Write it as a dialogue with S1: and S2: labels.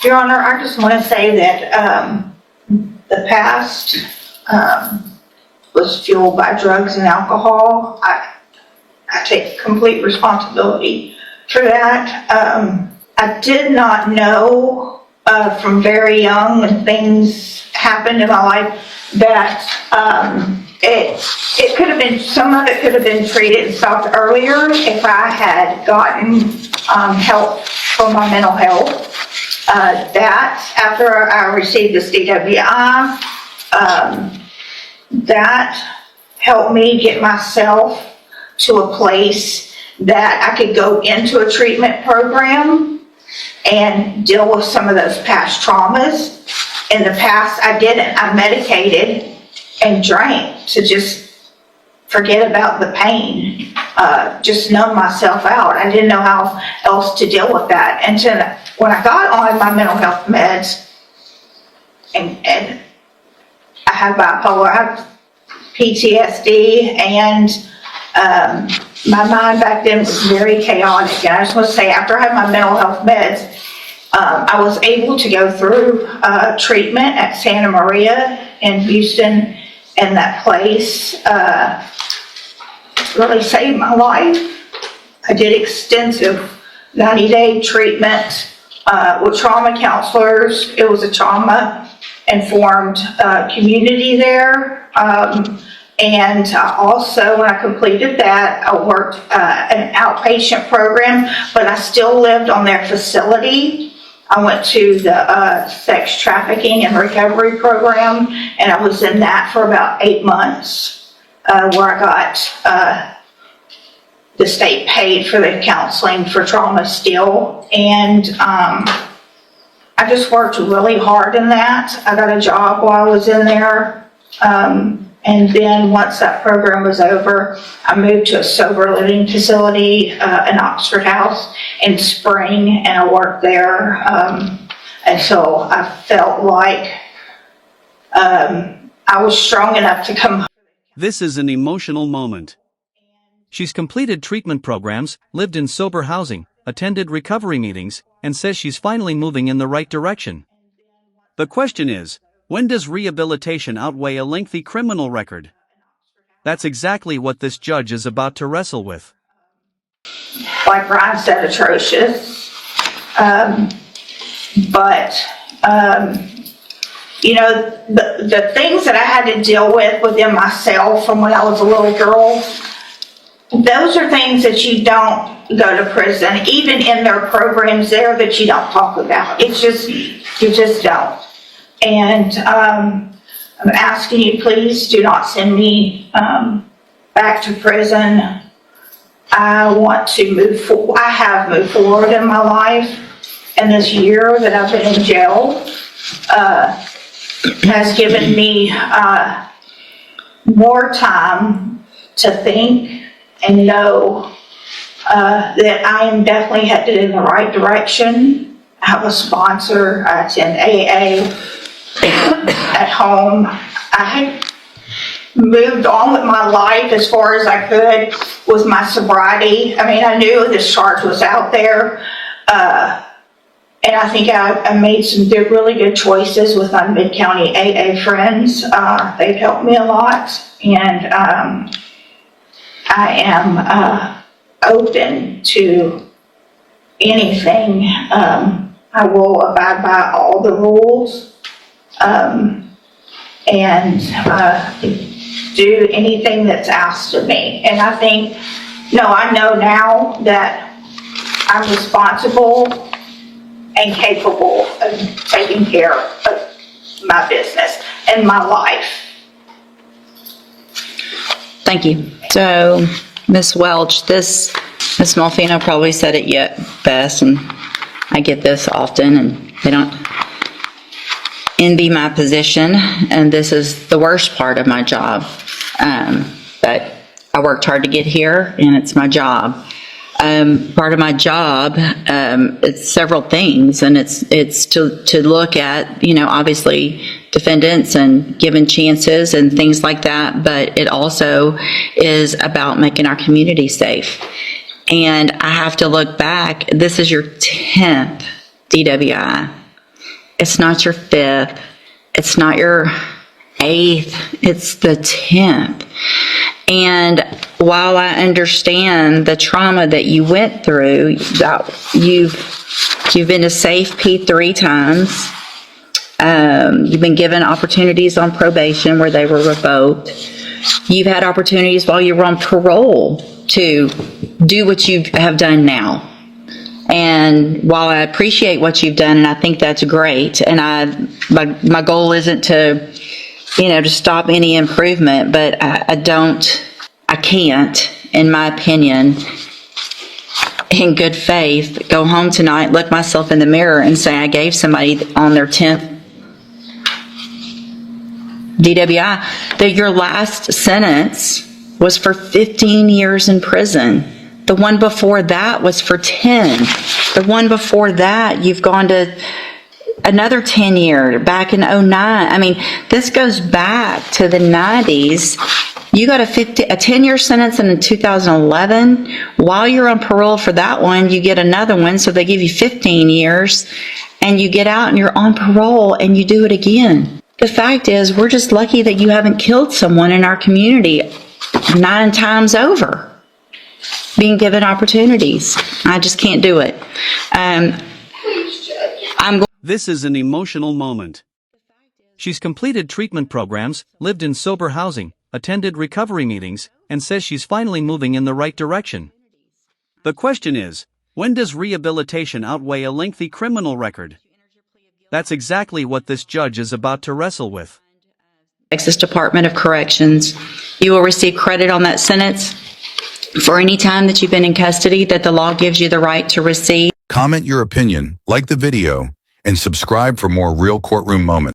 S1: Your Honor, I just want to say that the past was fueled by drugs and alcohol. I take complete responsibility for that. I did not know from very young when things happened in my life that it could have been, some of it could have been treated and stopped earlier if I had gotten help for my mental health. That after I received this DWI, that helped me get myself to a place that I could go into a treatment program and deal with some of those past traumas. In the past, I didn't. I medicated and drank to just forget about the pain, just numb myself out. I didn't know how else to deal with that. And when I got on my mental health meds, and I have bipolar, I have PTSD, and my mind back then was very chaotic. And I just want to say, after I had my mental health meds, I was able to go through treatment at Santa Maria in Houston, and that place really saved my life. I did extensive 90-day treatment with trauma counselors. It was a trauma-informed community there. And also, when I completed that, I worked an outpatient program, but I still lived on their facility. I went to the sex trafficking and recovery program, and I was in that for about 8 months, where I got the state paid for the counseling for trauma still. And I just worked really hard in that. I got a job while I was in there. And then once that program was over, I moved to a sober living facility in Oxford House in Spring, and I worked there until I felt like I was strong enough to come home.
S2: This is an emotional moment. She's completed treatment programs, lived in sober housing, attended recovery meetings, and says she's finally moving in the right direction. The question is, when does rehabilitation outweigh a lengthy criminal record? That's exactly what this judge is about to wrestle with.
S1: Like Ryan said, atrocious. You know, the things that I had to deal with within myself from when I was a little girl, those are things that you don't go to prison, even in their programs there, that you don't talk about. It's just, you just don't. And I'm asking you, please do not send me back to prison. I want to move forward. I have moved forward in my life, and this year that I've been in jail has given me more time to think and know that I am definitely headed in the right direction. I have a sponsor. I attend AA. At home. I moved on with my life as far as I could with my sobriety. I mean, I knew this charge was out there, and I think I made some really good choices with my Mid-County AA friends. They've helped me a lot, and I am open to anything. I will abide by all the rules. And do anything that's asked of me. And I think, I know now that I'm responsible and capable of taking care of my business and my life.
S3: Thank you. So, Ms. Welch, Ms. Malfino probably said it yet best, and I get this often, and they don't envy my position, and this is the worst part of my job. But I worked hard to get here, and it's my job. Part of my job, it's several things, and it's to look at, obviously defendants and giving chances and things like that, but it also is about making our community safe. And I have to look back. This is your 10th DWI. It's not your 5th. It's not your 8th. It's the 10th. And while I understand the trauma that you went through, that you've been to safe P 3 times. You've been given opportunities on probation where they were revoked. You've had opportunities while you were on parole to do what you have done now. And while I appreciate what you've done, and I think that's great, and my goal isn't to, to stop any improvement, but I can't, in my opinion, in good faith, go home tonight, look myself in the mirror and say I gave somebody on their 10th DWI, that your last sentence was for 15 years in prison. The one before that was for 10. The one before that, you've gone to another 10 year, back in 09. I mean, this goes back to the 90s. You got a 10-year sentence in 2011. While you're on parole for that one, you get another one, so they give you 15 years, and you get out and you're on parole and you do it again. The fact is, we're just lucky that you haven't killed someone in our community 9 times over, being given opportunities. I just can't do it.
S2: This is an emotional moment. She's completed treatment programs, lived in sober housing, attended recovery meetings, and says she's finally moving in the right direction. The question is, when does rehabilitation outweigh a lengthy criminal record? That's exactly what this judge is about to wrestle with.
S3: Texas Department of Corrections, you will receive credit on that sentence for any time that you've been in custody that the law gives you the right to receive.
S4: Comment your opinion, like the video, and subscribe for more real courtroom moments.